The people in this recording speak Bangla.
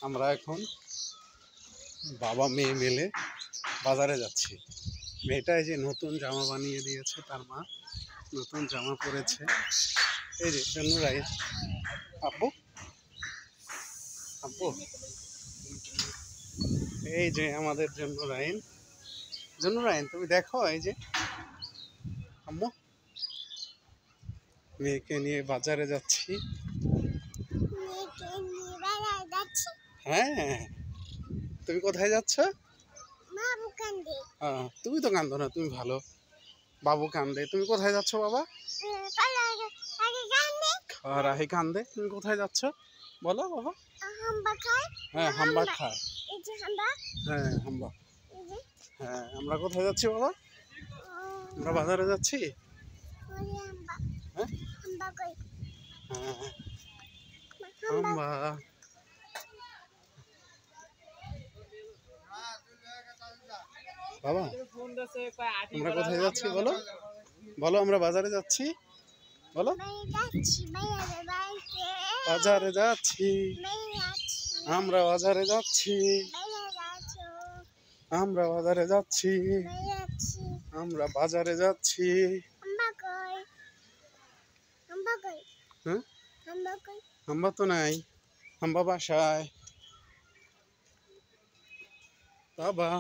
আমরা এখন বাবা মেয়ে মিলে বাজারে যাচ্ছি। মেয়েটা এই যে নতুন জামা বানিয়ে দিয়েছে, তার মা নতুন জামা পরেছে। এই যে জন্নুরাই, আব্বু আব্বু এই যে আমাদের জন্নুরাইন। জন্নুরাইন তুমি দেখো, এই যে আম্মু মেয়েকে নিয়ে বাজারে যাচ্ছি। হ্যাঁ, তুমি কোথায় যাচ্ছ? তুমি তো কান্দো না, তুমি ভালো। বাবু কান্দে, তুমি কোথায় যাচ্ছ বাবা? রাহি কান্দে, তুমি কোথায় যাচ্ছ বলো বাবা? হ্যাঁ, হাম্বা খায়। হ্যাঁ, হাম্বা। হ্যাঁ, আমরা কোথায় যাচ্ছি বাবা? আমরা বাজারে যাচ্ছি। হ্যাঁ, হাম্বা। বাবা আমরা কোথায় যাচ্ছি বলো? বলো, আমরা বাজারে যাচ্ছি বলো। বাজারে যাচ্ছি, আমরা বাজারে যাচ্ছি, আমরা বাজারে যাচ্ছি, আমরা বাজারে যাচ্ছি। হ্যাঁ, হাম্বা তো নাই, হাম্বা বাসায়। বাবা